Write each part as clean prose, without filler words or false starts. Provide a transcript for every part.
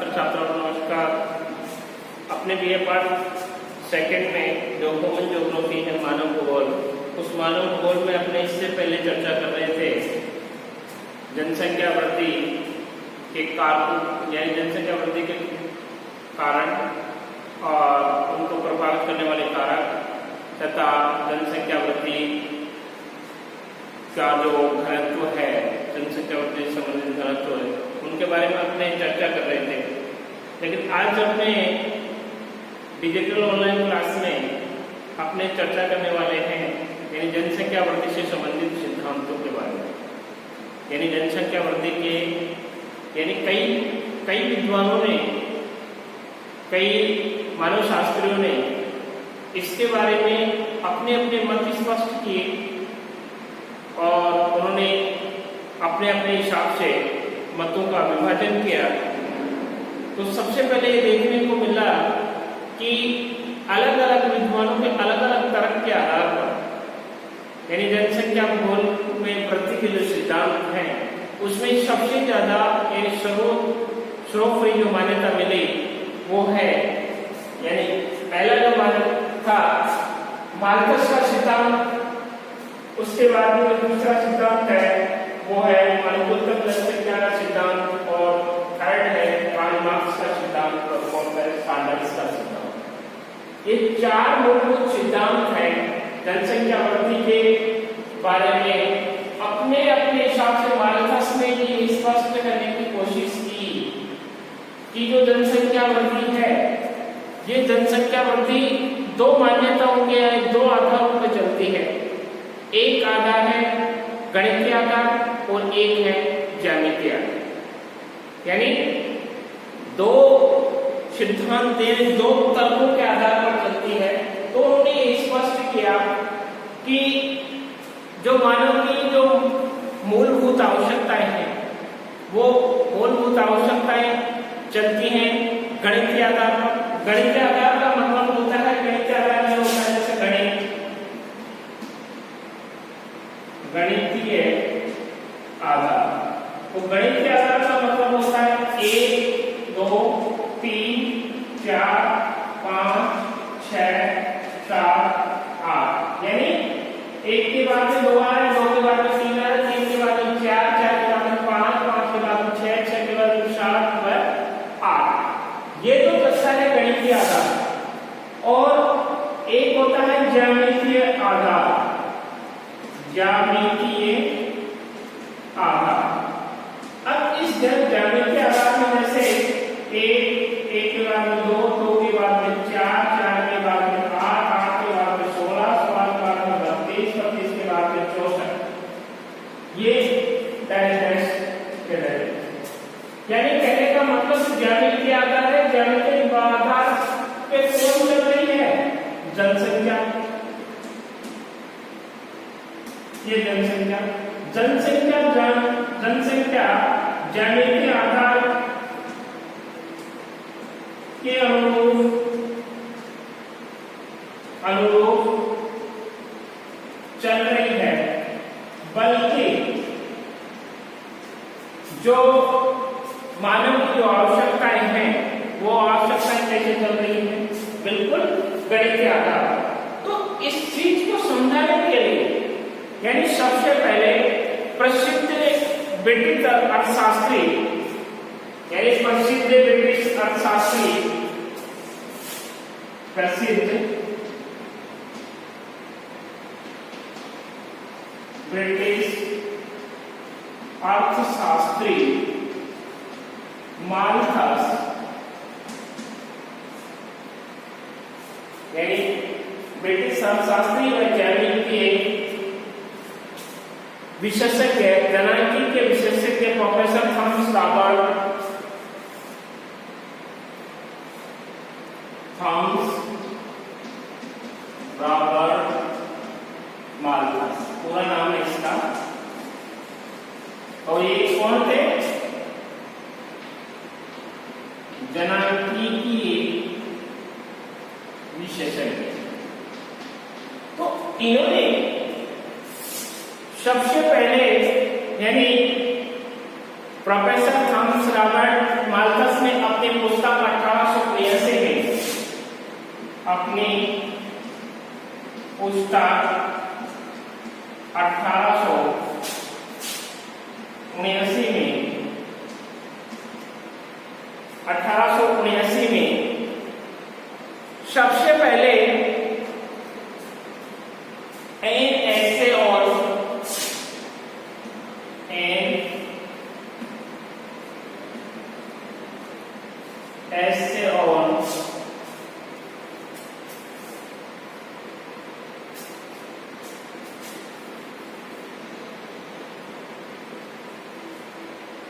छात्र छात्राओं को नमस्कार। अपने बीए पार्ट सेकंड में जो ह्यूमन ज्योग्राफी है मानव भूगोल, उस मानव भूगोल में अपने इससे पहले चर्चा कर रहे थे जनसंख्या वृद्धि के कारक यानी जनसंख्या वृद्धि के कारण और उनको प्रभावित करने वाले कारक तथा जनसंख्या वृद्धि का जो घनत्व है, जनसंख्या वृद्धि से संबंधित घनत्व है, उनके बारे में अपने चर्चा कर रहे थे। लेकिन आज अपने डिजिटल ऑनलाइन क्लास में अपने चर्चा करने वाले हैं यानी जनसंख्या वृद्धि से संबंधित सिद्धांतों के बारे में। यानी जनसंख्या वृद्धि के यानी कई विद्वानों ने, कई मानव शास्त्रियों ने इसके बारे में अपने अपने मत स्पष्ट किए और उन्होंने अपने अपने हिसाब से मतों का विभाजन किया। तो सबसे पहले ये देखने को मिला कि अलग अलग विद्वानों के अलग अलग तर्क के आधार पर यानी जनसंख्या भूगोल में वृद्धि के जो सिद्धांत हैं उसमें सबसे ज्यादा यानी सर्वोपरि जो मान्यता मिली वो है यानी पहला जो मान्यता था माल्थस का सिद्धांत, उसके बाद में जो दूसरा सिद्धांत है वो है अनुकूलतम जनसंख्या का सिद्धांत और थर्ड है कार्ल मार्क्स का सिद्धांत और फोर्थ है सैंडर्स का सिद्धांत। ये चार मूलभूत सिद्धांत हैं जनसंख्या वृद्धि के बारे में। अपने अपने हिसाब से माल्थस ने ये स्पष्ट करने की कोशिश की कि जो जनसंख्या वृद्धि है ये जनसंख्या वृद्धि दो मान्यताओं के दो आधारों पर चलती है। एक आधार है गणितीय आधार और एक है ज्यामितीय आधार। यानी दो सिद्धांत दो तर्कों के आधार पर चलती है। तो उन्होंने ये स्पष्ट किया कि जो मानव की जो मूलभूत आवश्यकताएं हैं वो मूलभूत आवश्यकताएं चलती हैं गणितीय आधार पर। गणितीय आधार का मतलब होता है गणितीय आधार में होता है जैसे गणितीय आधार। तो गणितीय आधार का मतलब होता है 1 2 3 4 5 6 7 8 यानी 1 के बाद में 2 आ रहा है, 2 के बाद में 3 आ रहा है, 3 के बाद में 4, 4 के बाद में 5, 5 के बाद में 6, 6 के बाद में 7 व 8। ये तो दर्शा है गणितीय आधार। और एक होता है ज्यामितीय आधार। ज्यामितीय आधार। अब इस ज्यामितीय आधार में जैसे 1 के बाद में 2, 2 के बाद में 4, 4 के बाद में 8, 8 के बाद में 16, 16 के बाद में 32, 32 के बाद में 64। ये डैश कहलाते यानी कहने का मतलब ज्यामितीय आधार है। ज्यामितीय आधार पे कौन चल रही है? जनसंख्या। ये जनसंख्या ज्यामितीय आधार के अनुरूप चल रही है, बल्कि जो मानव की जो आवश्यकताएं हैं वो आवश्यकताएं कैसे चल रही है? बिल्कुल गणितीय आधार। तो इस चीज को समझाने के लिए यानी सबसे पहले प्रसिद्ध ब्रिटिश अर्थशास्त्री यानी प्रसिद्ध ब्रिटिश अर्थशास्त्री माल्थस यानी ब्रिटिश अर्थशास्त्री व ज्यामितीय विशेषज्ञ गणित के विशेषज्ञ प्रोफेसर थॉमस रॉबर्ट माल्थस, पूरा नाम है इसका। और ये कौन थे? गणितीय विशेषज्ञ। तो इन्होंने सबसे पहले यानी प्रोफेसर थॉमस रॉबर्ट माल्थस ने अपने पुस्तक 1883 में, अपनी पुस्तक 1879 में सबसे पहले एन ऐसे और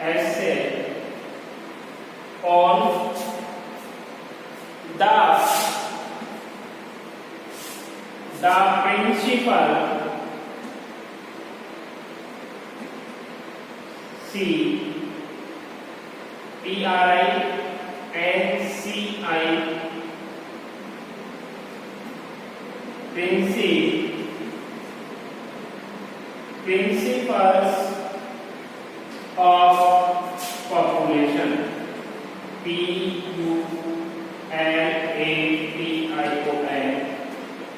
ऐसे on the principle C PRINCI principles of population PULATION,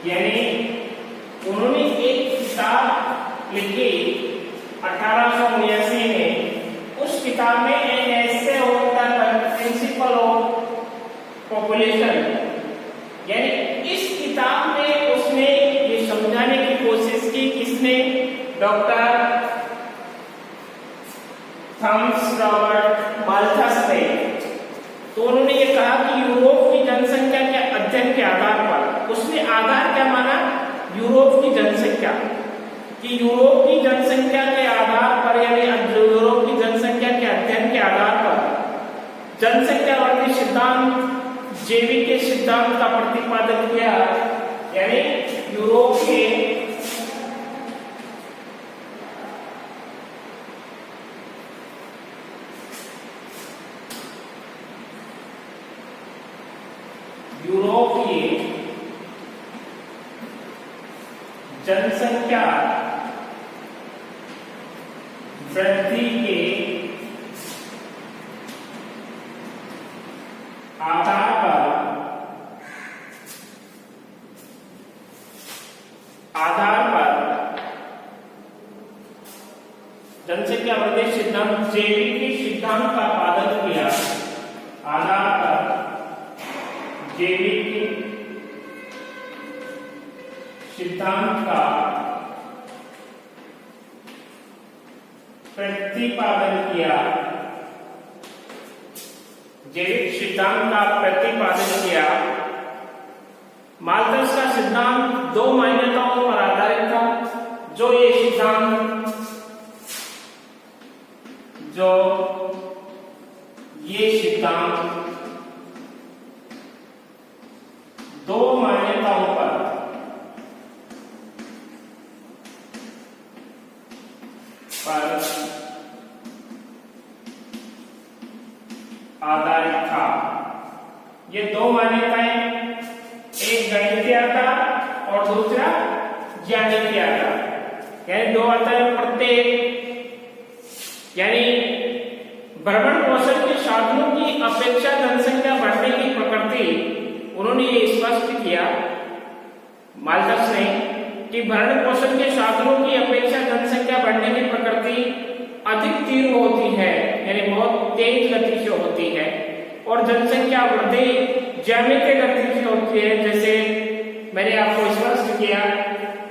यानी उन्होंने एक किताब लिखी 1879 में। उस किताब में ऐसे होता है प्रिंसिपल ऑफ पॉपुलेशन, यानी इस किताब में उसने ये समझाने की कोशिश की, किसने, डॉक्टर थॉमस रॉबर्ट माल्थस ने। तो उन्होंने ये कहा कि यूरोप की जनसंख्या के अध्ययन के आधार पर, उसने आधार क्या माना, यूरोप की जनसंख्या, कि यूरोप की जनसंख्या के आधार पर, यानी यूरोप की जनसंख्या के अध्ययन के आधार पर जनसंख्यावादी सिद्धांत, जेवी के सिद्धांत का प्रतिपादन किया। यानी यूरोप के जनसंख्या वृद्धि के आधार पर जनसंख्या वृद्धि सिद्धांत, जेवी के सिद्धांत का पालन किया। आधार पर जेवी के सिद्धांत का प्रतिपादन किया। जैविक सिद्धांत का प्रतिपादन किया। माल्थस का सिद्धांत दो मान्यताओं पर आधारित था। जो ये सिद्धांत दो मान्यताओं पर आधारित था। ये दो मान्यताएं, एक गणितीय आधार और दूसरा ज्यामितीय आधार, यानी दो आधार प्रत्येक, यानी भ्रमण पोषण के साधनों की अपेक्षा जनसंख्या बढ़ने की प्रकृति, उन्होंने ये स्पष्ट किया माल्थस ने कि भरण पोषण के साधनों की अपेक्षा जनसंख्या बढ़ने की प्रकृति अधिक तीव्र होती है, यानी बहुत तेज गति से होती है, और जनसंख्या वृद्धि ज्यामितीय गति से होती है। जैसे मैंने आपको स्पष्ट किया,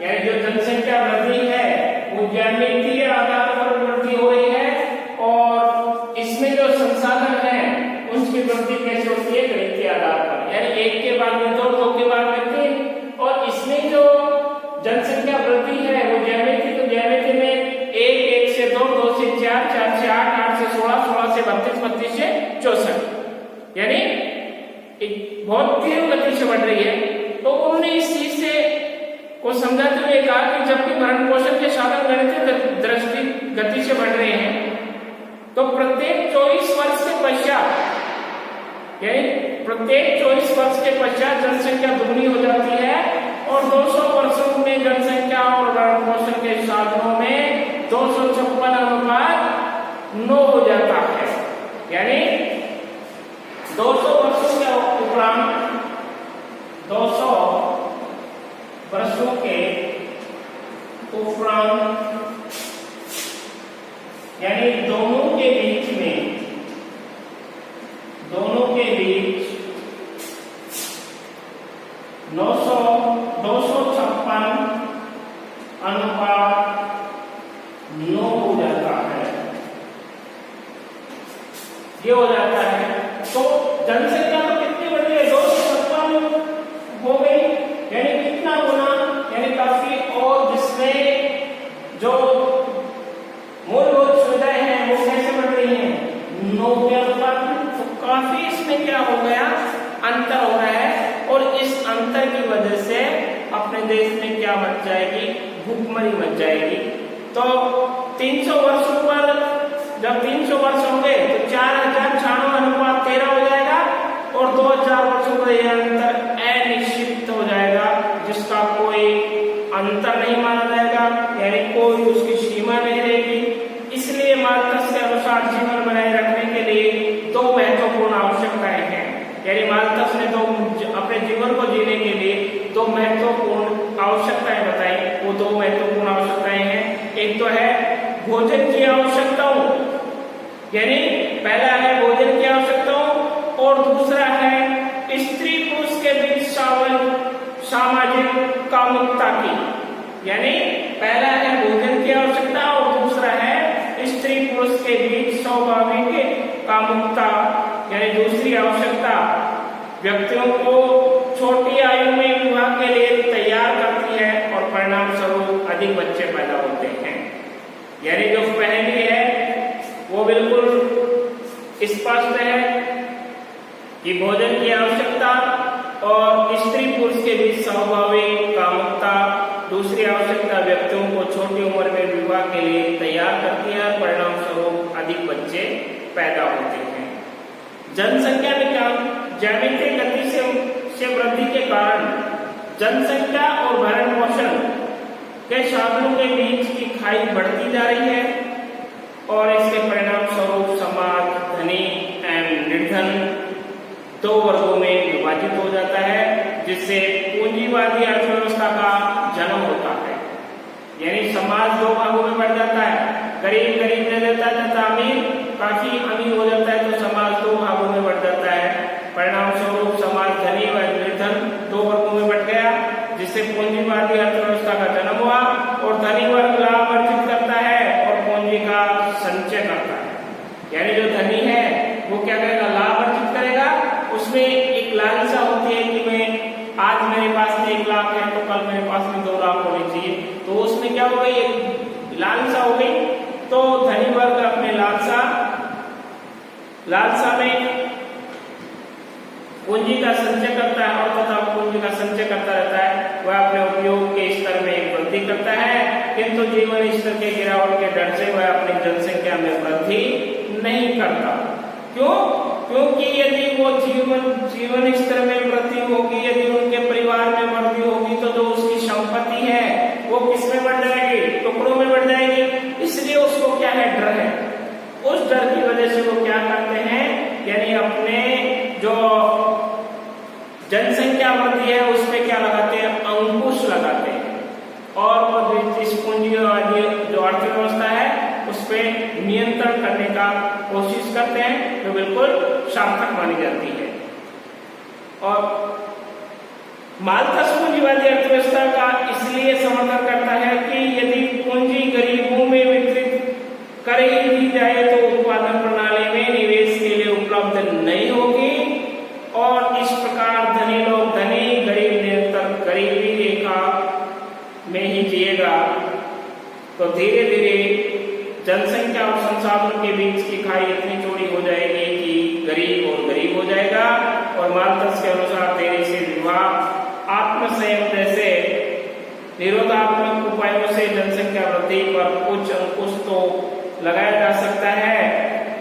यानी जो जनसंख्या वृद्धि है वो ज्यामितीय आधार पर वृद्धि हो रही है, और इसमें जो संसाधन है उनकी वृद्धि कैसे होती है, गणितीय आधार पर, यानी एक के बाद में दो, दो के बाद में तीन। और इसमें जो जनसंख्या वृद्धि है वो ज्यामिति, तो ज्यामिति में एक, एक से दो, दो से चार, चार से आठ, आठ से 16, 16 से 32, 32 से 64, यानी एक बहुत तीव्र गति से बढ़ रही है। तो उन्होंने इस चीज से को समझाते हुए कहा कि जबकि भरण पोषण के साधन गणितीय दृष्टि गति से बढ़ रहे हैं, तो प्रत्येक 24 वर्ष के पश्चात, यानी प्रत्येक 24 वर्ष के पश्चात जनसंख्या दुगनी हो जाती है, और 200 वर्षों में जनसंख्या और भरण पोषण के साधनों में 256 अनुपात 9 हो जाता है। यानी 200 वर्षों के उपरांत 200 वर्षों के उपरांत यानी दोनों के बीच 256 अनुपात 9 हो जाता है, ये हो जाता है। तो जनसंख्या तो कितनी बढ़ी है, 256 हो गई, यानी कितना गुना, यानी काफी, और जिसमें जो मूलभूत सुविधाएं हैं वो कैसे बढ़ रही हैं, 9 के अनुपात में। तो काफी इसमें क्या हो गया, अंतर हो रहा है, और इस अंतर की वजह से अपने देश में क्या मच जाएगी, भूखमरी मच जाएगी। तो 300 वर्षों पर जब 300 वर्ष होंगे तो 4096 अनुपात 13 हो जाएगा, और 2000 वर्षों पर यह अंतर अनिश्चित हो जाएगा, जिसका कोई अंतर नहीं माना जाएगा, यानी कोई उसकी सीमा नहीं रहेगी। इसलिए माल्थस के अनुसार जीवन बनाए रखने के लिए 2 महत्वपूर्ण आवश्यकताएं हैं, यानी माल्थस ने अपने जीवन को जीने के लिए 2 महत्वपूर्ण आवश्यकताएं बताई। वो 2 महत्वपूर्ण आवश्यकताएं हैं, एक तो है भोजन की आवश्यकताओं, यानी पहला है भोजन की आवश्यकताओं, और दूसरा है स्त्री पुरुष के बीच सामाजिक कामुकता की, यानी पहला है भोजन की आवश्यकता और दूसरा है स्त्री पुरुष के बीच स्वाभाविक कामुकता, यानी दूसरी आवश्यकता व्यक्तियों को छोटी आयु में विवाह के लिए तैयार करती है और परिणाम स्वरूप अधिक बच्चे पैदा होते हैं। यानी जो पहली है वो बिल्कुल स्पष्ट है कि भोजन की आवश्यकता और स्त्री पुरुष के बीच स्वाभाविक कामुकता, दूसरी आवश्यकता व्यक्तियों को छोटी उम्र में विवाह के लिए तैयार करती है, परिणाम स्वरूप अधिक बच्चे पैदा होते हैं। जनसंख्या में क्या, ज्यामितीय गति से वृद्धि के कारण जनसंख्या और भरण पोषण के साधनों के बीच की खाई बढ़ती जा रही है, और इसके परिणाम स्वरूप समाज धनी एवं निर्धन 2 वर्गों में विभाजित हो जाता है, जिससे पूंजीवादी अर्थव्यवस्था का जन्म होता है। यानी समाज 2 भागों में बढ़ जाता है, गरीब गरीब रह जाता है तथा अमीर काफी अमीर हो जाता है, तो समाज 2 भागों में बढ़ जाता है। परिणाम स्वरूप समाज धनी व निर्धन 2 वर्गों में बढ़ गया, जिससे पूंजीवादी अर्थव्यवस्था का जन्म हुआ, और धनी वर्ग लाभ अर्जित करता है और पूंजी का संचय करता है। यानी जो धनी है वो क्या करेगा, लाभ अर्जित करेगा, उसमें एक लालसा होती है कि मैं आज मेरे पास में 1 लाख है तो कल मेरे पास में 2 लाख होने चाहिए, तो उसमें क्या हो गई, लालसा हो गई। तो धनी वर्ग अपने लालसा में पूंजी का संचय करता है, और तथा पूंजी का संचय करता रहता है, वह अपने उपयोग के स्तर में वृद्धि करता है, किंतु जीवन स्तर के गिरावट के डर से वह अपनी जनसंख्या में वृद्धि नहीं करता। क्यों? क्योंकि यदि वो जीवन स्तर में वृद्धि होगी, यदि उनके परिवार में वृद्धि होगी, तो जो उसकी संपत्ति है वो किसमें बढ़ जाएगी, टुकड़ों में बढ़ जाएगी। इसलिए उसको क्या है, डर है। उस डर की वजह से वो क्या करते हैं, यानी अपने जो जनसंख्या वृद्धि है उसमें क्या लगाते हैं, अंकुश लगाते हैं, और इस पूंजीवादी जो अर्थव्यवस्था है उस पर नियंत्रण करने का कोशिश करते हैं, जो बिल्कुल सार्थक मानी जाती है। और माल्थस पूंजीवादी अर्थव्यवस्था का इसलिए समर्थन करता है कि यदि पूंजी गरीबों में वितरित कर ही दी जाए तो उत्पादन प्रणाली में निवेश के लिए उपलब्ध नहीं होगी, और इस प्रकार धनी लोग धनी, गरीब निरंतर गरीबी रेखा में ही जिएगा। तो धीरे धीरे जनसंख्या और संसाधन के बीच की खाई इतनी चौड़ी हो जाएगी कि गरीब और गरीब हो जाएगा। और माल्थस के अनुसार देरी से विवाह, आत्मसंयम जैसे निरोधात्मक उपायों से जनसंख्या वृद्धि पर कुछ अंकुश तो लगाया जा सकता है,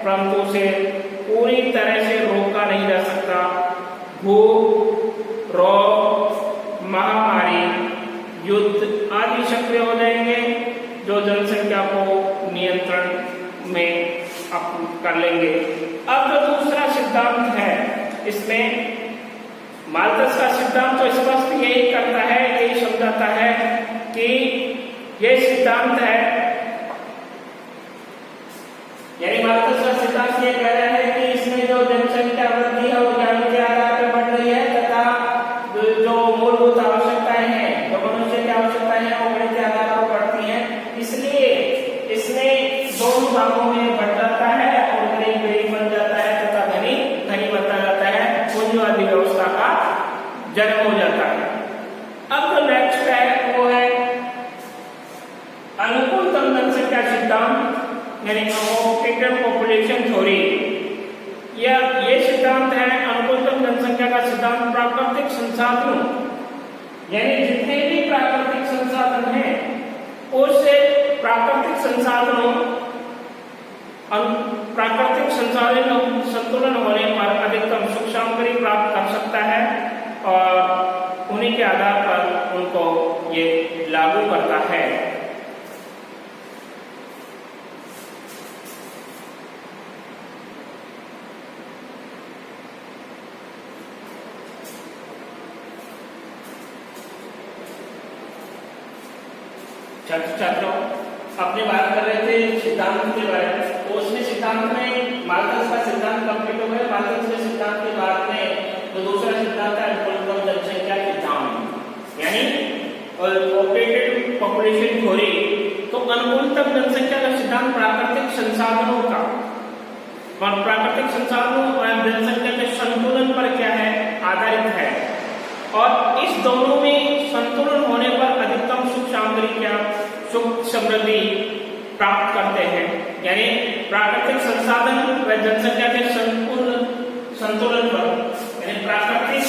परंतु उसे पूरी तरह से रोका नहीं जा सकता। भूख, रोग, महामारी, युद्ध आदि सक्रिय हो जाएंगे, जो जनसंख्या को नियंत्रण में कर लेंगे। अब जो दूसरा सिद्धांत है इसमें माल्थस का सिद्धांत तो स्पष्ट यही करता है, यही समझाता है कि ये सिद्धांत है, यानी माल्थस का सिद्धांत ये कह रहा है कि इसमें जो जनसंख्या वृद्धि है वो ज्ञान के आधार पर बढ़ रही है तथा जो मूलभूत आवश्यकताएं हैं, जो मनुष्य की आवश्यकताएं हैं वो गणित के आधार पर बढ़ती हैं। इसलिए इसमें दोनों भागों में बढ़ जाता है और गरीब गरीब बन जाता है तथा धनी धनी बनता जाता है, पूंजीवादी व्यवस्था का जन्म हो जाता है। अब जो नेक्स्ट है वो है अनुकूलतम जनसंख्या सिद्धांत, यानी ऑप्टिमम पॉपुलेशन थ्योरी। ये सिद्धांत है अनुकूलतम जनसंख्या का सिद्धांत प्राकृतिक संसाधनों, यानी जितने भी प्राकृतिक संसाधन हैं उससे प्राकृतिक संसाधन संतुलन होने पर अधिकतम सुख सामग्री प्राप्त कर सकता है और उन्हीं के आधार पर उनको ये लागू करता है। छात्रों अपने बात कर रहे थे सिद्धांत के बारे में, तो उसमें सिद्धांत में माल्थस का सिद्धांत कंप्लीट हो गया। माल्थस के सिद्धांत के बाद में जो दूसरा सिद्धांत है अनुकूलतम जनसंख्या सिद्धांत, यानी ऑपरेटेड पॉपुलेशन थ्योरी। तो अनुकूलतम जनसंख्या का सिद्धांत प्राकृतिक संसाधनों का और प्राकृतिक संसाधनों और जनसंख्या के संतुलन पर क्या है आधारित है, और इस दोनों में संतुलन होने पर अधिकतम सुख सामग्री क्या सुख समृद्धि प्राप्त करते हैं, यानी प्राकृतिक संसाधन व जनसंख्या के संतुलन पर, यानी प्राकृतिक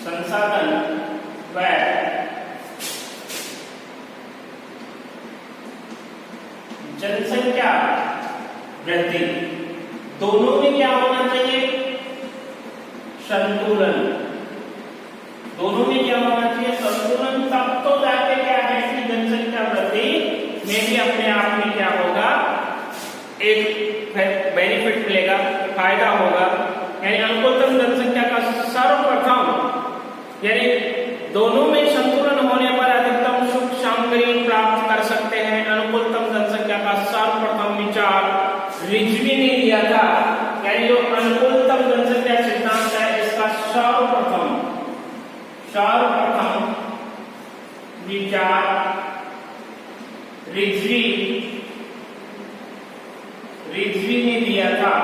संसाधन व जनसंख्या वृद्धि दोनों में क्या होना चाहिए संतुलन, दोनों में क्या होना चाहिए संतुलन। तब तो जाके क्या है कि जनसंख्या वृद्धि में भी अपने आप में क्या होगा एक बेनिफिट मिलेगा, फायदा होगा। यानी अनुकूलतम जनसंख्या का सर्वप्रथम, यानी दोनों में संतुलन होने पर अधिकतम सुख सामग्री प्राप्त कर सकते हैं। अनुकूलतम जनसंख्या का सर्वप्रथम विचार रिजवी ने दिया था, यानी जो अनुकूलतम जनसंख्या सिद्धांत है इसका सर्वप्रथम विचार रिजवी ने दिया था।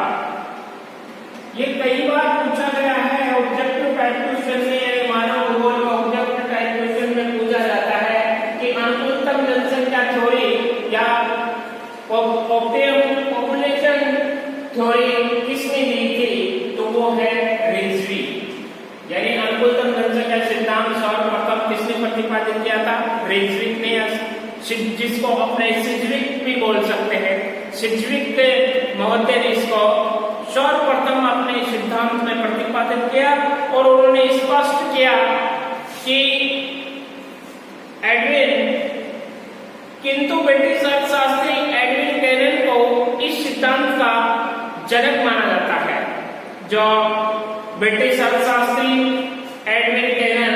ये कई बार पूछा गया है ऑब्जेक्टिव टाइप क्वेश्चन में, मानव भूगोल का ऑब्जेक्टिव टाइप क्वेश्चन में पूछा जाता है कि अनुकूलतम जनसंख्या थ्योरी या ऑप्टिमम पॉपुलेशन थ्योरी किसने दी थी, तो वो है रिजवी। यानी अनुकूलतम जनसंख्या सिद्धांत सर्वप्रथम किसने प्रतिपादित किया था रिजवी ने, जिसको अपने सिजविक भी बोल सकते हैं। सिजविक के महोदय ने इसको सर्वप्रथम अपने सिद्धांत में प्रतिपादित किया और उन्होंने स्पष्ट किया कि एडविन, किंतु ब्रिटिश अर्थशास्त्री एडविन कैनन को इस सिद्धांत का जनक माना जाता है। जो ब्रिटिश अर्थशास्त्री एडविन कैनन,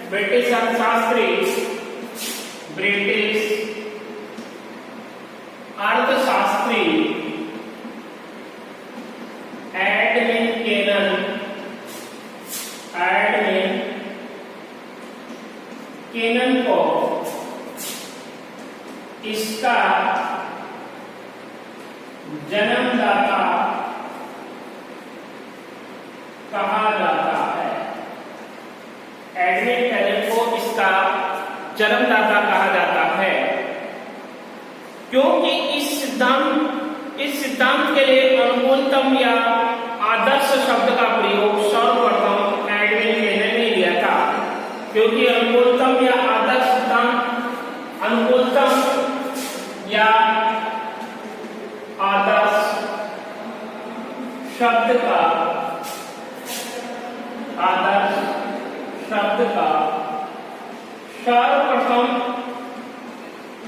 ब्रिटिश अर्थशास्त्री, ब्रिटिश अर्थशास्त्री एडविन कैनन को इसका जन्मदाता कहा जाता है। एडविन कैनन को इसका जन्मदाता कहा जाता है क्योंकि इस सिद्धांत के लिए अनुकूलतम या आदर्श शब्द का प्रयोग सर्वप्रथम एडविन कैनन ने किया था। क्योंकि अनुकूलतम या आदर्श सिद्धांत, अनुकूलतम या आदर्श शब्द का सर्वप्रथम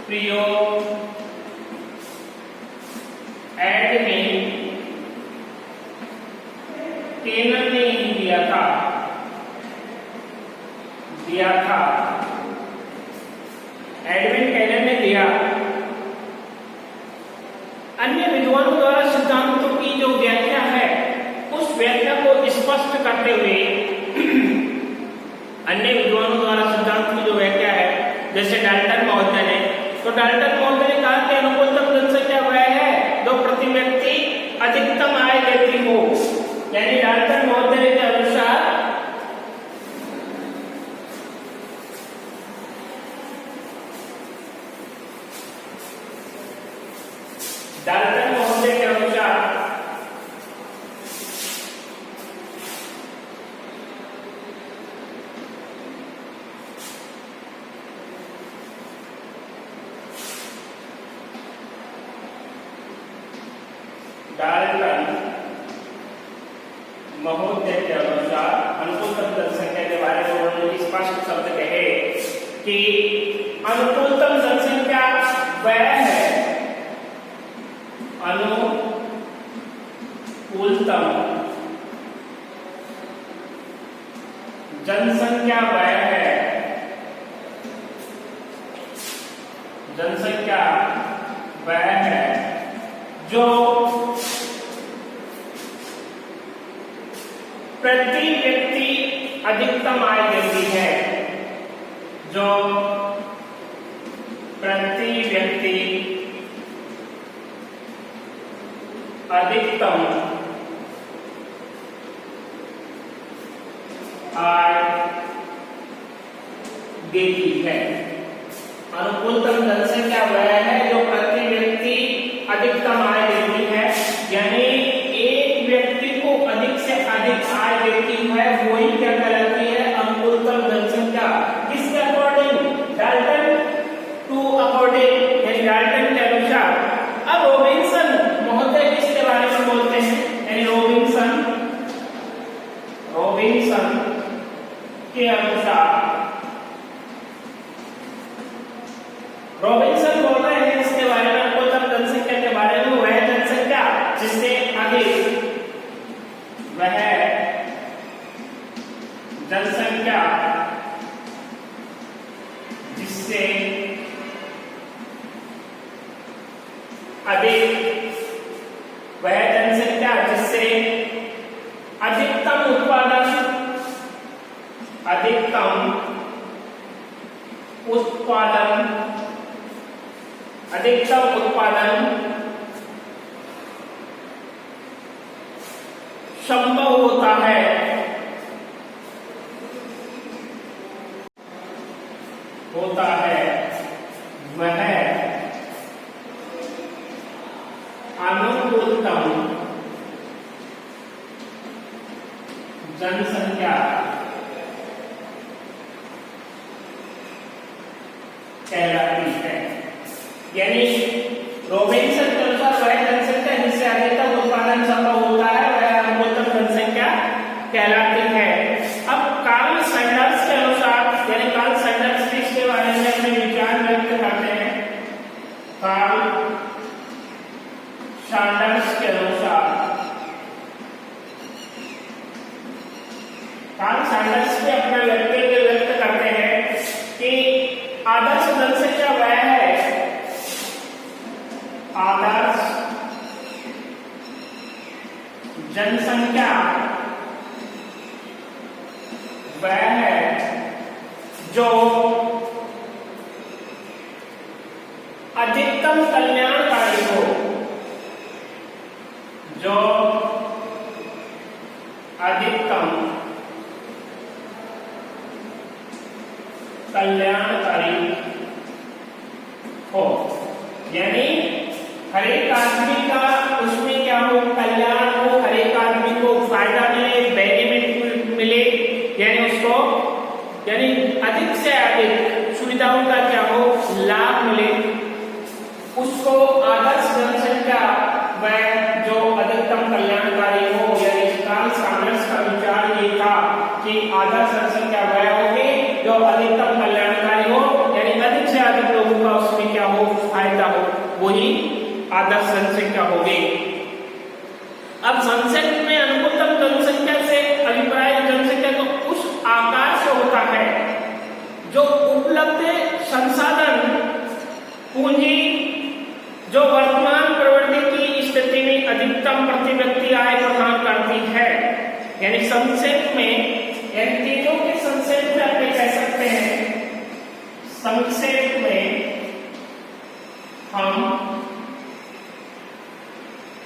प्रयोग एडमिन केनन ने ही दिया था एडमिन केनन ने दिया। अन्य विद्वानों द्वारा सिद्धांतों की जो व्याख्या है उस व्याख्या को स्पष्ट करते हुए अन्य विद्वानों द्वारा सिद्धांत की जो व्याख्या है, जैसे डाल्टन महोदय ने, तो डाल्टन महोदय ने कहा कि अनुकूलतम जनसंख्या वह है जो प्रति व्यक्ति अधिकतम आय देती हो। यानी डाल्टन महोदय के अनुसार डाल्टन महोदय के अनुसार अनुकूलतम जनसंख्या के बारे में उन्होंने स्पष्ट शब्द कहे कि अनुकूलतम जनसंख्या वह है, अनुकूलतम जनसंख्या वह है, जनसंख्या वह है जो प्रति व्यक्ति अधिकतम आय देती है, जो प्रति व्यक्ति अधिकतम आय देती है। अनुकूलतम जनसंख्या वह है जो प्रति व्यक्ति अधिकतम आय देती है, यानी एक व्यक्ति को अधिक से अधिक आय देती है, वही क्या कहलाती है, अनुकूलतम जनसंख्या। किसके अकॉर्डिंग, डाल्टन टू अकॉर्डिंग, यानी डाल्टन के अनुसार। अब रॉबिन्सन महोदय इसके बारे में बोलते हैं, यानी रॉबिन्सन के अनुसार, रॉबिन्सन बोल रहे हैं इसके बारे में, अनुकूलतम जनसंख्या के बारे में, वह जनसंख्या जिससे अधिक, वह जनसंख्या जिससे अधिक, वह जनसंख्या जिससे अधिकतम उत्पादन, अधिकतम उत्पादन संभव होता है, वह अनुकूलतम जनसंख्या कहलाती है। यानी रॉबिन्सन के अनुसार वह जनसंख्या जिससे अधिकतम उत्पादन संभव होता है, वह अनुकूलतम जनसंख्या कहलाती है। अब कार्ल सैंडर्स के अनुसार, यानी कार्ल सैंडर्स इसके बारे में अपने विचार व्यक्त करते हैं। कार्ल सैंडर्स के अनुसार, कार्ल सैंडर्स भी अपना व्यक्तित्व व्यक्त करते हैं कि आदर्श जनसंख्या वह है, आदर्श जनसंख्या वह है जो अधिकतम कल्याणकारी हो, जो अधिकतम कल्याणकारी हो। यानी हर एक आदमी का उसमें क्या हो, कल्याण हो, हर एक आदमी को फायदा मिले, बेनिफिट मिले, यानी उसको, यानी अधिक से अधिक सुविधाओं का क्या हो, लाभ मिले, उसको आदर्श जनसंख्या वह जो अधिकतम कल्याणकारी हो। यानी कार्ल सैंडर्स का विचार ये था कि आदर्श जनसंख्या वह होगी जो अधिकतम कल्याणकारी हो, यानी अधिक से अधिक लोगों का उसमें क्या हो, फायदा हो, वही आदर्श जनसंख्या होगी। अब संक्षेप में अनुकूलतम जनसंख्या से अभिप्राय जनसंख्या तो उस आकार से होता है जो उपलब्ध संसाधन पूंजी जो वर्तमान प्रवृत्ति की स्थिति में अधिकतम प्रति व्यक्ति आय प्रदान करती है। यानी संक्षेप में इन तीनों के संक्षेप में आप कह सकते हैं, संक्षेप में हम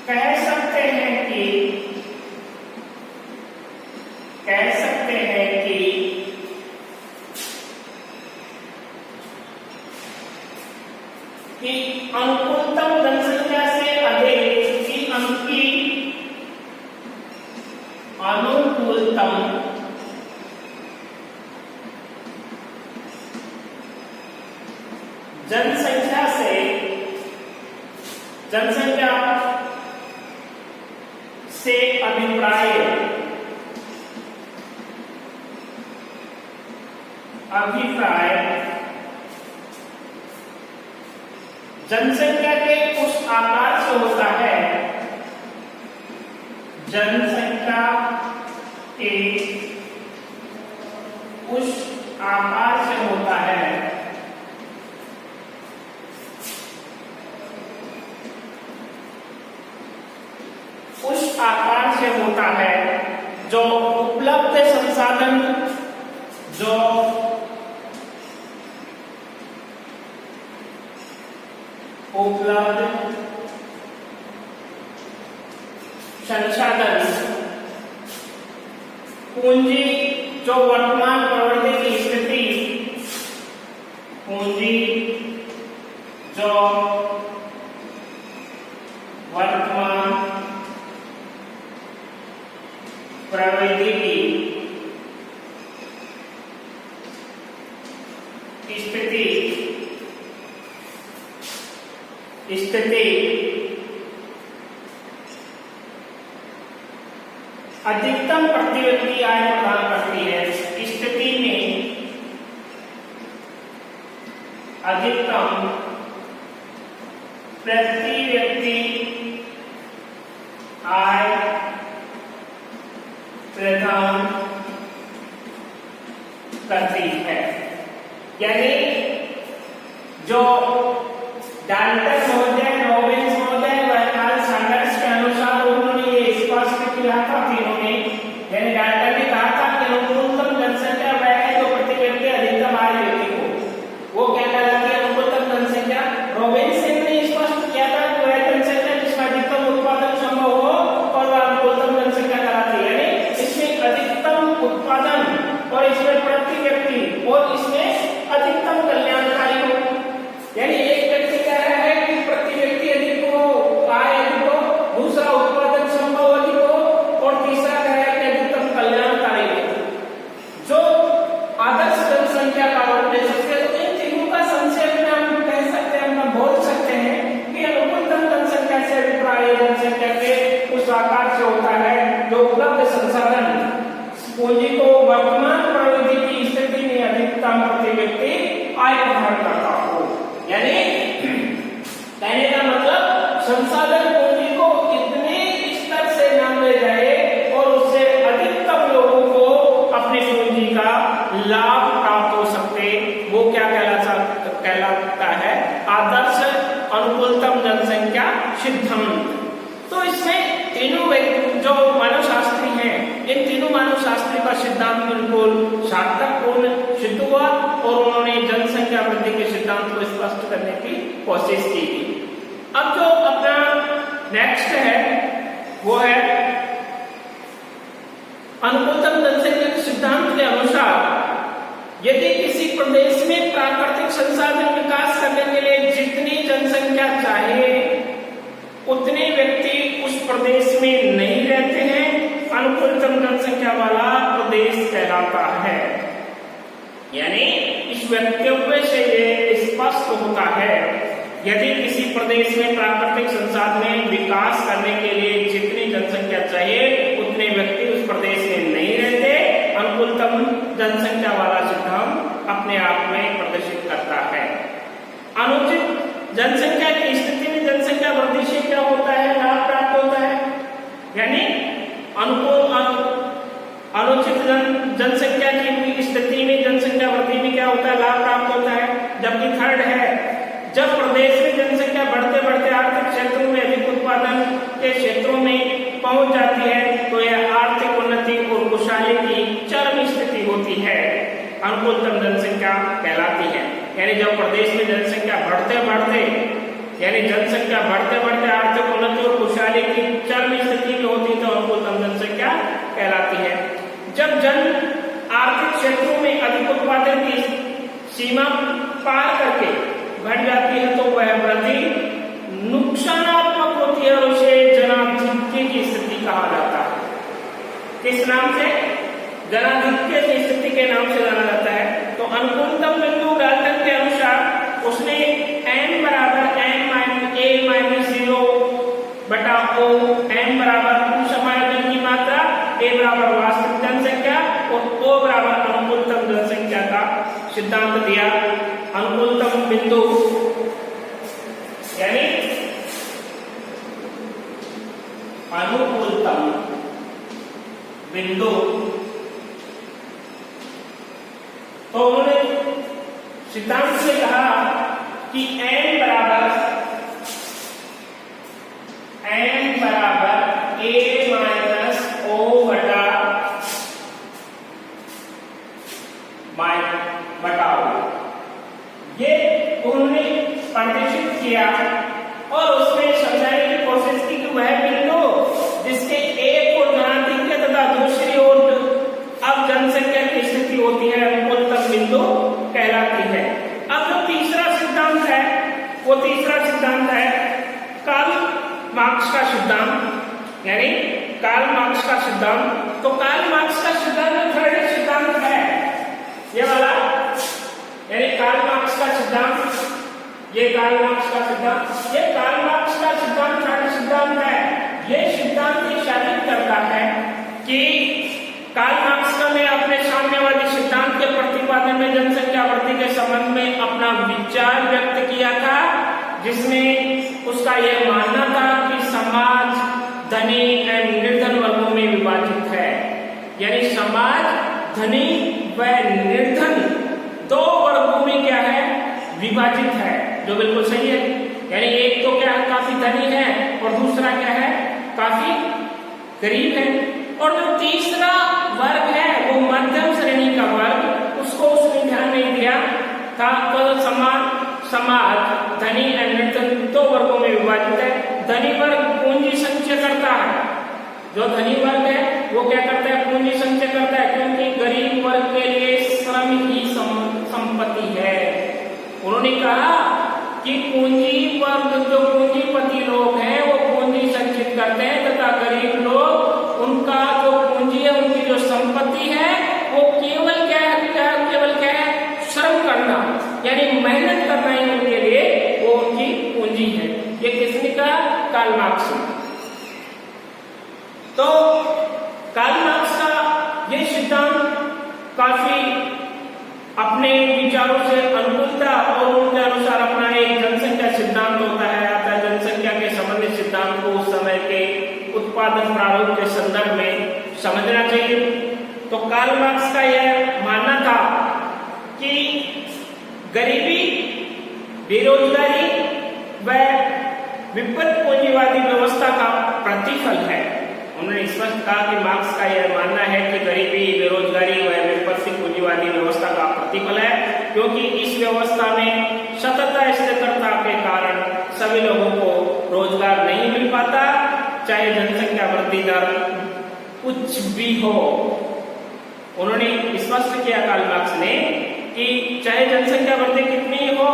कह सकते हैं कि अनुकूलतम जनसंख्या से अधिक की अनुकूलतम जनसंख्या से अभिप्राय जनसंख्या के उस आकार से होता है, जनसंख्या के उस आकार से होता है उस आकार से होता है जो उपलब्ध संसाधन जो उपलब्ध संसाधन पूंजी जो वर्तमान प्रवृत्ति की स्थिति पूंजी जो वर्तमान प्रवृत्ति की स्थिति अधिकतम प्रति व्यक्ति आय प्रदान करती है। स्थिति में अधिकतम प्रति व्यक्ति आय प्रदान करती है। यानी जो डाल्टन महोदय, रॉबिन्स महोदय व कार्ल सैंडर्स के अनुसार उन्होंने ये स्पष्ट किया था तीनों ने। यानी डाल्टन ने कहा था कि अनुकूलतम जनसंख्या वह है जो प्रति व्यक्ति अधिकतम आय देती हो। वो क्या कहलाती है अनुकूलतम जनसंख्या। रॉबिन्स ने स्पष्ट किया था कि वह जनसंख्या जिसमें अधिकतम उत्पादन संभव हो और वह अनुकूलतम जनसंख्या कहलाती है। यानी इसमें अधिकतम उत्पादन और इसमें प्रति व्यक्ति और इसमें अधिकतम कल्याणकारी हो। यानी एक व्यक्ति कह रहा है कि प्रति व्यक्ति अधिक हो, आय अधिक हो, दूसरा उत्पादन संभव अधिक हो और तीसरा कह रहा है कि अधिकतम कल्याणकारी हो। जो आदर्श जनसंख्या का वर्णन दे सकते हैं, तो इन तीनों का संक्षेप में हम कह सकते हैं, हम बोल सकते हैं कि अनुकूलतम जनसंख्या से अभिप्राय जनसंख्या के उस आकार से होता है जो उपलब्ध संसाधन पूंजी को वर्तमान प्रवृत्ति की स्थिति में अधिकतम प्रति व्यक्ति आय प्रदान करता हो। यानी कहने का मतलब संसाधन पूंजी को इतने स्तर से न ले जाए और उससे अधिकतम लोगों को अपनी पूंजी का लाभ प्राप्त हो सकते, वो क्या कहलाता है आदर्श अनुकूलतम जनसंख्या सिद्धांत। तो इसमें तीनों जो मानवशास्त्री हैं, इन तीनों मानवशास्त्री का सिद्धांत बिल्कुल सार्थकपूर्ण सिद्ध हुआ और उन्होंने जनसंख्या वृद्धि के सिद्धांत को स्पष्ट करने की कोशिश की। अब जो अपना नेक्स्ट है वो है अनुकूलतम जनसंख्या के सिद्धांत के अनुसार यदि किसी प्रदेश में प्राकृतिक संसाधन विकास करने के लिए जितनी जनसंख्या चाहिए उतने व्यक्ति उस प्रदेश में नहीं रहते हैं, अनुकूलतम जनसंख्या वाला प्रदेश कहलाता है। यानी इस वक्तव्य से ये स्पष्ट होता है यदि किसी प्रदेश में प्राकृतिक संसाधन विकास करने के लिए जितनी जनसंख्या चाहिए उतने व्यक्ति उस प्रदेश में नहीं रहते, अनुकूलतम जनसंख्या वाला सिद्धांत अपने आप में प्रदर्शित करता है। अनुचित जनसंख्या की स्थिति में जनसंख्या वृद्धि से क्या अनुकूलतम जनसंख्या कहलाती है। यानी जब प्रदेश में जनसंख्या बढ़ते बढ़ते यानी जनसंख्या बढ़ते बढ़ते आर्थिक उन्नति और खुशहाली की चरम स्थिति में होती है तो अनुकूलतम जनसंख्या कहलाती है। जब जन आर्थिक क्षेत्रों में अधिक उत्पादन की सीमा पार करके बढ़ जाती है तो वह वृद्धि नुकसानात्मक होती है और उसे जनाधिक्य की स्थिति कहा जाता है। किस नाम से? जनाधिक्य की स्थिति के नाम से जाना जाता है। तो अनुकूलतम बिंदु डाल्टन के अनुसार उसने n बराबर n-a-0 बटा o, n बराबर कुल समायोजन की मात्रा, a बराबर वास्तविक जनसंख्या और o बराबर अनुकूलतम जनसंख्या का सिद्धांत दिया। अनुकूलतम बिंदु यानी अनुकूलतम बिंदु, तो उन्होंने सिद्धांत से कहा कि n बराबर a - o बटा o, ये उन्होंने परिभाषित किया और उसमें समझाने की कोशिश की कि वह बिंदु जिसके एक और जनाधिक्य तथा दूसरी ओर अब जनसंख्या की स्थिति होती है अनुकूलतम बिंदु कहलाती है। अब जो तीसरा सिद्धांत है वो तीसरा सिद्धांत है कार्ल मार्क्स का सिद्धांत, यानी कार्ल मार्क्स का सिद्धांत। तो कार्ल मार्क्स का सिद्धांत जो थर्ड सिद्धांत है ये वाला, यानी कार्ल मार्क्स का सिद्धांत, ये कार्ल मार्क्स का सिद्धांत, ये कार्ल मार्क्स का सिद्धांत थर्ड सिद्धांत है। ये सिद्धांत ये साबित करता है कि कार्ल मार्क्स ने अपने साम्यवादी सिद्धांत के प्रतिपादन में जनसंख्या वृद्धि के संबंध में अपना विचार व्यक्त किया था, जिसमें उसका यह मानना था कि समाज धनी एवं निर्धन वर्गों में विभाजित है। यानी समाज धनी व निर्धन दो वर्गों में क्या है? विभाजित है, जो बिल्कुल सही है। यानी एक तो क्या है? काफी धनी है और दूसरा क्या है? काफी गरीब है। और जो तीसरा वर्ग है वो मध्यम श्रेणी का वर्ग, उसको उसने ध्यान नहीं दिया था। तो समाज धनी और निर्धन दो वर्गों में विभाजित है। धनी वर्ग पूंजी संचय करता है, जो धनी वर्ग है वो क्या करता है? पूंजी संचय करता है, क्योंकि गरीब वर्ग के लिए श्रम ही संपत्ति है। उन्होंने कहा कि पूंजी वर्ग जो पूंजीपति लोग हैं वो पूंजी संचित करते हैं तथा गरीब लोग उनका जो पूंजी है, उनकी जो संपत्ति है वो केवल क्या है? श्रम करना, यानी मेहनत करना ही उनके लिए वो उनकी पूंजी है। ये किसने कहा? Karl Marx. तो कार्ल मार्क्स का ये सिद्धांत काफी अपने विचारों से अनुकूल था और उनके अनुसार अपना एक जनसंख्या सिद्धांत होता है आता है। जनसंख्या के संबंधित सिद्धांत को उस समय के उत्पादन प्रारूप के संदर्भ में समझना चाहिए। तो कार्ल मार्क्स का यह मानना था कि गरीबी, बेरोजगारी व विपरीत पूंजीवादी व्यवस्था का प्रतिफल है। उन्होंने स्पष्ट कहा कि मार्क्स का यह मानना है कि गरीबी, बेरोजगारी व विपरीत पूंजीवादी व्यवस्था का प्रतिफल है, क्योंकि इस व्यवस्था में सतत स्थिरता के कारण सभी लोगों को रोजगार नहीं मिल पाता, चाहे जनसंख्या वृद्धि दर कुछ भी हो। उन्होंने स्पष्ट किया कार्ल मार्क्स ने कि चाहे जनसंख्या वृद्धि कितनी हो,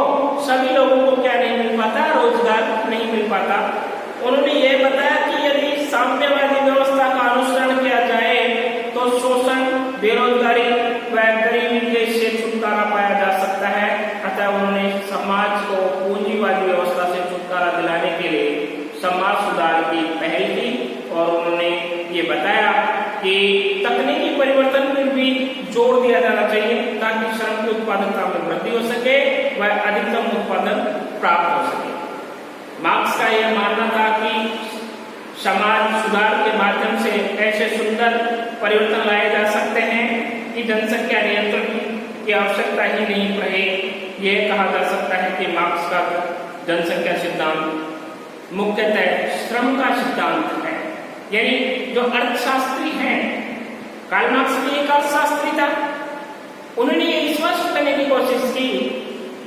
सभी लोगों को क्या नहीं मिल पाता? रोजगार नहीं मिल पाता। उन्होंने ये बताया कि यदि साम्यवादी व्यवस्था का अनुसरण किया जाए तो शोषण, बेरोजगारी व गरीबी से छुटकारा पाया जा सकता है। अतः उन्होंने समाज को पूंजीवादी व्यवस्था से छुटकारा दिलाने के लिए समाज सुधार की पहल की और उन्होंने ये बताया कि तकनीकी परिवर्तन पर भी जोर दिया जाना चाहिए ताकि श्रम की उत्पादकता में वृद्धि हो सके व अधिकतम उत्पादन प्राप्त हो सके। मार्क्स का यह मानना था कि समाज सुधार के माध्यम से ऐसे सुंदर परिवर्तन लाए जा सकते हैं कि जनसंख्या नियंत्रण की आवश्यकता ही नहीं रहे। यह कहा जा सकता है कि मार्क्स का जनसंख्या सिद्धांत मुख्यतः श्रम का सिद्धांत है। यानी जो अर्थशास्त्री हैं, कार्ल मार्क्स भी एक अर्थशास्त्री था, उन्होंने ये स्पष्ट करने की कोशिश की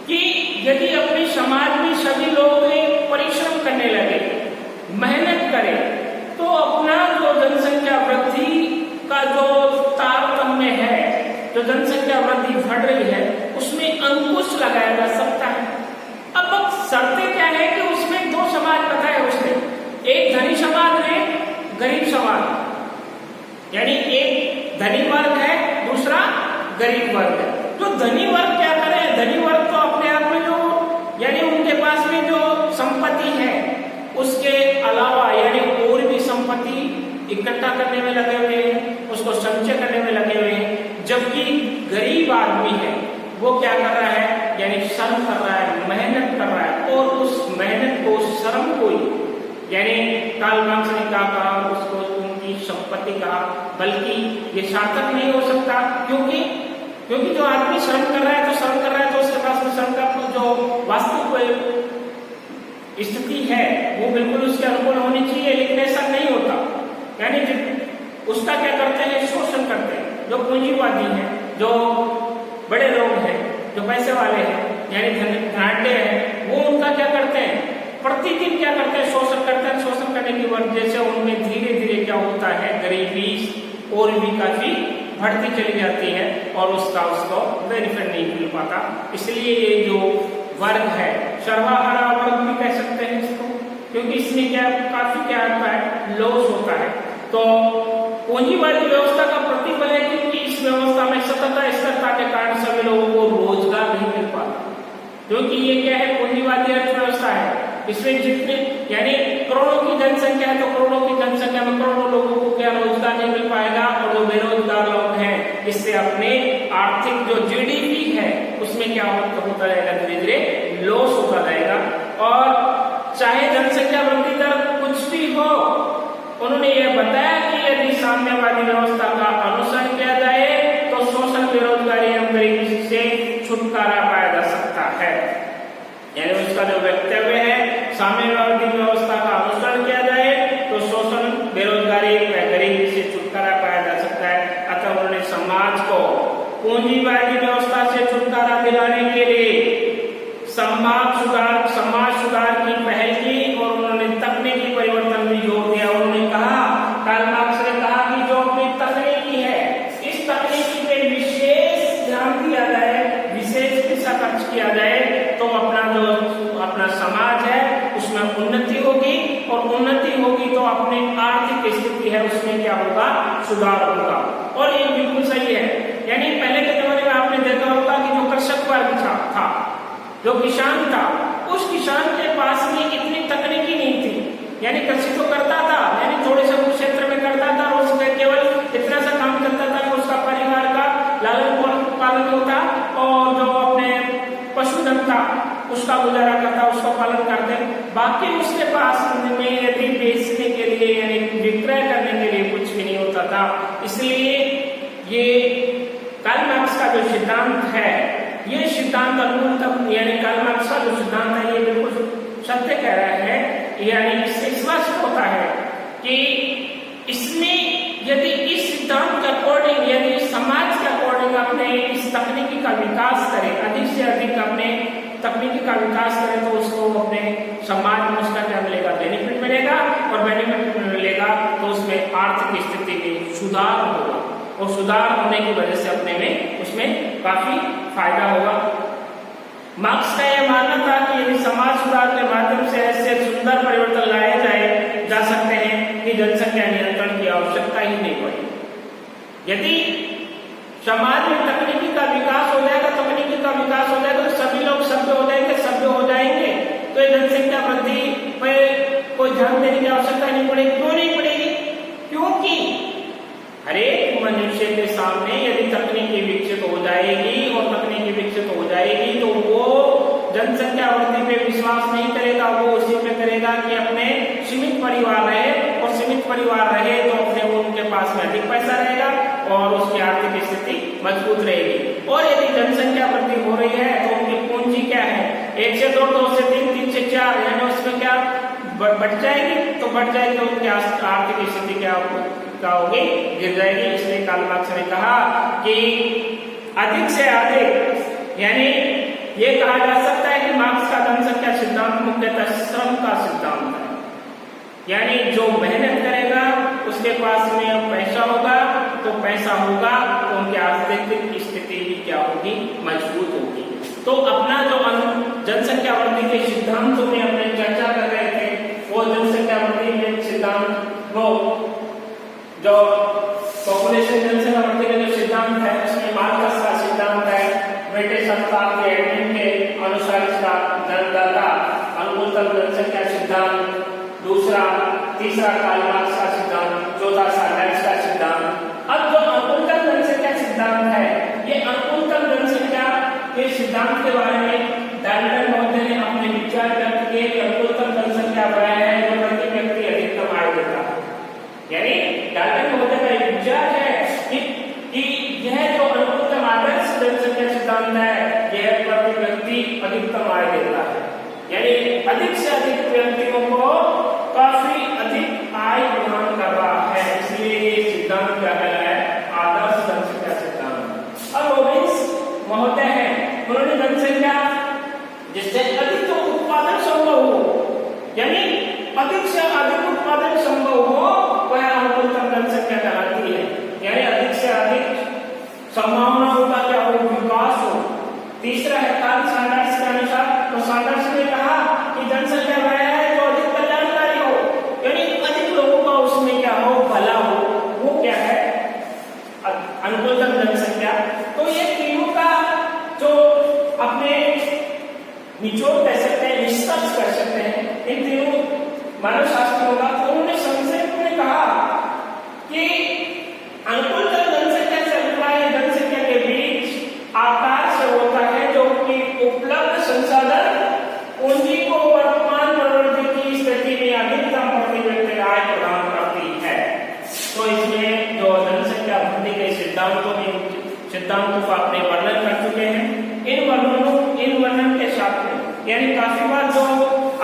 कि यदि अपने समाज में सभी लोग परिश्रम करने लगे, मेहनत करें, तो अपना जो जनसंख्या वृद्धि का जो तारतम्य है, जो जनसंख्या वृद्धि बढ़ रही है, उसमें अंकुश लगाया जा सकता है। अब शर्तें क्या है कि उसमें दो समाज बताए उसने, एक धनी समाज है, गरीब समाज, यानी एक धनी वर्ग है, दूसरा गरीब वर्ग है। जो धनी वर्ग क्या करे, धनी वर्ग तो अपने आप में जो यानी उनके पास में जो संपत्ति है उसके अलावा यानी और भी संपत्ति इकट्ठा करने में लगे हुए हैं, उसको संचय करने में लगे हुए हैं। जबकि गरीब आदमी है वो क्या कर रहा है, यानी श्रम कर रहा है, मेहनत कर रहा है, और उस मेहनत को, श्रम को यानी कार्ल मार्क्स ने कहा उसको उनकी संपत्ति कहा, बल्कि ये सार्थक नहीं हो सकता, क्योंकि जो आदमी श्रम कर रहा है तो उसके पास में श्रम का जो वास्तविक स्थिति है वो बिल्कुल उसके अनुकूल होनी चाहिए, लेकिन ऐसा नहीं होता। यानी उसका क्या करते हैं, शोषण करते हैं। जो पूंजीवादी हैं, जो बड़े लोग हैं, जो पैसे वाले हैं, यानी धनाढ्य हैं, वो उनका क्या करते हैं, प्रतिदिन क्या करते हैं, शोषण करते हैं। शोषण करने की वजह से उनमें धीरे धीरे क्या होता है, गरीबी और भी काफी बढ़ती चली जाती है और उसको बेनिफिट नहीं मिल पाता। इसलिए ये जो वर्ग है, सर्वहारा वर्ग भी कह सकते हैं इसको, क्योंकि इसमें क्या काफी क्या होता है, लॉस होता है। तो पूंजीवादी व्यवस्था का प्रतिफल है क्योंकि इस व्यवस्था में सतत स्थिरता के कारण सभी लोगों को रोजगार नहीं मिल पाता, क्योंकि ये क्या है, पूंजीवादी अर्थव्यवस्था है। इसमें जितने यानी करोड़ों की जनसंख्या है तो करोड़ों की जनसंख्या में करोड़ों लोगों को क्या रोजगार नहीं मिल पाएगा, और जो बेरोजगार लोग हैं इससे अपने आर्थिक जो जीडीपी है उसमें क्या होता जाएगा, धीरे धीरे लॉस होता जाएगा। और चाहे जनसंख्या वृद्धि दर कुछ भी हो, उन्होंने ये बताया कि यदि साम्यवादी व्यवस्था का अनुसरण किया जाए तो शोषण, बेरोजगारी एवं गरीबी से छुटकारा पाया जा सकता है। यानी उसका जो वक्तव्य है, साम्यवादी व्यवस्था का अनुसरण किया जाए तो शोषण, बेरोजगारी व गरीबी से छुटकारा पाया जा सकता है। अतः उन्होंने समाज को पूंजीवादी व्यवस्था से छुटकारा दिलाने के लिए समाज सुधार की पहल की, और उन्होंने तकनीकी परिवर्तन भी जोर दिया। उन्होंने कहा, कार्ल मार्क्स ने कहा कि जो अपनी तकनीकी है, इस तकनीकी पे विशेष ध्यान दिया जाए, विशेष पैसा खर्च किया जाए, तो अपना समाज है उसमें उन्नति होगी, और उन्नति होगी तो अपनी आर्थिक स्थिति है उसमें क्या होगा, सुधार होगा। और ये बिल्कुल सही है। यानी पहले के जमाने में आपने देखा होगा कि जो कृषक वर्ग था, जो किसान था, उस किसान के पास में इतनी तकनीकी नहीं थी। यानी कृषि तो करता था, यानी थोड़े से क्षेत्र में करता था, और उसमें केवल इतना सा काम करता था कि उसका परिवार का लालन पालन होता, और जो अपने पशुधन था उसका गुजारा करता, उसका पालन करते। बाकी उसके पास में यदि बेचने के लिए यानी विक्रय करने के लिए कुछ भी नहीं होता था। इसलिए ये कार्ल मार्क्स का जो सिद्धांत है, ये सिद्धांत अनुकूल, यानी कार्ल मार्क्स का जो सिद्धांत है ये बिल्कुल सत्य कह रहा है। यानी इससे स्पष्ट होता है कि इसमें यदि इस सिद्धांत के अकॉर्डिंग, यदि समाज के अकॉर्डिंग अपने इस तकनीकी का विकास करें, अधिक से अधिक अपने तकनीकी का विकास करें, तो उसको अपने समाज में उसका क्या मिलेगा, बेनिफिट मिलेगा, और बेनिफिट मिलेगा तो उसमें आर्थिक स्थिति में सुधार होगा, और सुधार होने की वजह से अपने में उसमें काफी फायदा होगा। मार्क्स का यह मानना था कि यदि समाज सुधार के माध्यम से ऐसे सुंदर परिवर्तन लाए जा सकते हैं कि जनसंख्या नियंत्रण की आवश्यकता ही नहीं पड़ेगी। यदि समाज में तकनीकी का विकास हो जाएगा, तो सभी लोग सभ्य हो जाएंगे, तो ये जनसंख्या वृद्धि पर कोई ध्यान देने की आवश्यकता नहीं पड़ेगी। क्यों नहीं पड़ेगी? क्योंकि हरेक मनुष्य के सामने यदि तकनीकी विकसित हो जाएगी, और तकनीकी विकसित हो जाएगी, तो वो जनसंख्या वृद्धि पे विश्वास नहीं करेगा, वो उसी पे करेगा कि अपने सीमित परिवार रहे, और सीमित परिवार रहे तो अपने उनके पास में अधिक पैसा रहेगा और उसकी आर्थिक स्थिति मजबूत रहेगी। और यदि जनसंख्या वृद्धि हो रही है तो उनकी पूंजी क्या है, 1 से 2, 2 से 3, 3 से 4, यानी उसमें क्या बढ़ जाएगी, तो उनकी आर्थिक स्थिति क्या होगी, गिर जाएगी। इसलिए कार्ल मार्क्स ने कहा कि अधिक से अधिक, यानी ये कहा जा सकता है कि मार्क्स का जनसंख्या सिद्धांत मुख्यतः श्रम का सिद्धांत है, यानी जो मेहनत करेगा उसके पास में पैसा होगा, तो पैसा होगा तो उनकी आर्थिक स्थिति भी क्या होगी, मजबूत होगी। तो अपना जो जनसंख्या वृद्धि के सिद्धांतों में अपने चर्चा कर रहे थे, वो जनसंख्या वृद्धि के सिद्धांत, वो जो पॉपुलेशन जनसंख्या वृद्धि का जो सिद्धांत है उसमें मार्कस का सिद्धांत है, ब्रिटिश संस्थान के एडमिन के अनुसार इसका जन्मदाता अनुकूलतम जनसंख्या सिद्धांत, दूसरा तीसरा कार्ल मार्क्स का सिद्धांत, चौथा सैलर्स का सिद्धांत। अब जो अनुकूलतम जनसंख्या सिद्धांत है, ये अनुकूलतम जनसंख्या के सिद्धांत के बारे में डाल्टन महोदय ने अपने विचार व्यक्त किए कि अनुकूलतम जनसंख्या वह है जो प्रति व्यक्ति अधिकतम आय देता है। यानी डाल्टन महोदय का एक विचार है कि यह जो अनुकूलतम आदर्श जनसंख्या सिद्धांत है, यह प्रति व्यक्ति अधिकतम आय देता है, यानी अधिक से अधिक व्यक्तियों को काफी अधिक आय प्रदान कर रहा है, इसलिए ये सिद्धांत क्या कहलाता है, आदर्श जनसंख्या सिद्धांत। अब रॉबिन्स महोदय है, उन्होंने जनसंख्या जिससे अधिक उत्पादन संभव हो, यानी अधिक से अधिक उत्पादन संभव हो, वह अनुकूलतम जनसंख्या कहलाती है, यानी अधिक से अधिक संभावना होगा क्या हो, विकास हो। तीसरा है कार्ल सैंडर्स के अनुसार, तो सैंडर्स ने कहा कि जनसंख्या वह है जो अधिक कल्याणकारी हो, यानी अधिक लोगों का उसमें क्या हो, भला हो, वो क्या है, अनुकूलतम जनसंख्या। तो ये तीनों का जो अपने निचोड़ कह सकते हैं, निष्कर्ष कर सकते हैं इन तीनों मानव शास्त्रियों का, तो उन्होंने संक्षेप में कहा कि अनुकूलतम जनसंख्या से अभिप्राय जनसंख्या के बीच आकार से होता है, जो कि उपलब्ध संसाधन पूंजी को वर्तमान प्रवृत्ति की स्थिति में अधिकतम प्रति व्यक्ति आय प्रदान करती है। तो इसमें जो जनसंख्या वृद्धि के सिद्धांतों का अपने वर्णन कर चुके हैं। इन वर्णन के साथ यानी काफी बार जो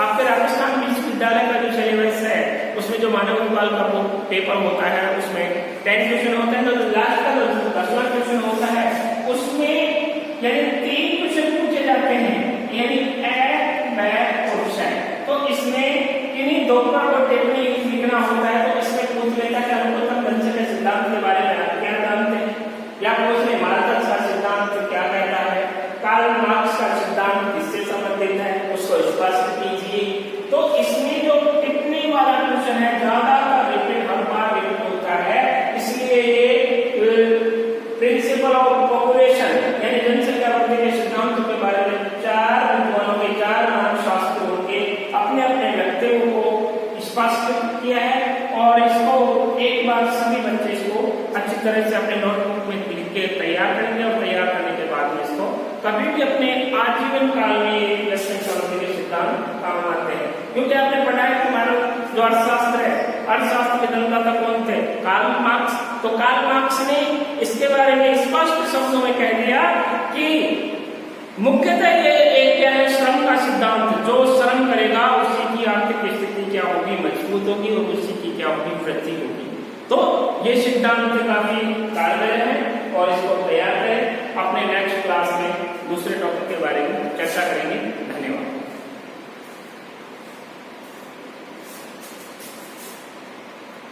आपके राजस्थान विश्वविद्यालय का जो सिलेबस है उसमें जो मानव विभाग का पेपर होता है उसमें 10 क्वेश्चन होते हैं, तो लास्ट का जो 10वां क्वेश्चन होता है उसमें यानी 3 क्वेश्चन पूछे जाते हैं, यानी तो इसमें इन्हीं दो का टेक्निक लिखना होता है, तो इसमें पूछ लेता है अनुकूलतम जनसंख्या सिद्धांत के बारे में आप क्या जानते हैं, या पूछ ले मार्कस का सिद्धांत क्या कहता है, कार्ल मार्क्स का सिद्धांत किससे संबंधित है, उसको स्पष्ट कीजिए। तो इसमें जो टिप्पणी वाला क्वेश्चन है ज्यादा का रिपीट हर बार रिपीट होता है, इसलिए ये प्रिंसिपल ऑफ पॉपुलेशन यानी जनसंख्या वृद्धि के सिद्धांतों के बारे में 4 विद्वानों के 4 मानवशास्त्रियों के अपने अपने व्यक्तियों को स्पष्ट किया है, और इसको एक बार सभी बच्चे इसको अच्छी तरह से अपने नोटबुक में लिख के तैयार करेंगे, और तैयार करने के बाद में इसको कभी भी अपने आजीवन काल में जनसंख्या वृद्धि के सिद्धांत काम आते हैं। क्योंकि आपने पढ़ा है कि मानव जो अर्थशास्त्र है, अर्थशास्त्र के जन्मदाता कौन थे, कार्ल मार्क्स। तो कार्ल मार्क्स ने इसके बारे में स्पष्ट शब्दों में कह दिया कि मुख्यतः ये एक क्या है, श्रम का सिद्धांत, जो श्रम करेगा उसी की आर्थिक स्थिति क्या होगी, मजबूत होगी, और उसी की क्या होगी, वृद्धि होगी। तो ये सिद्धांत काफी कारगर है, और इसको तैयार करें। अपने नेक्स्ट क्लास में दूसरे टॉपिक के बारे में चर्चा करेंगे। धन्यवाद।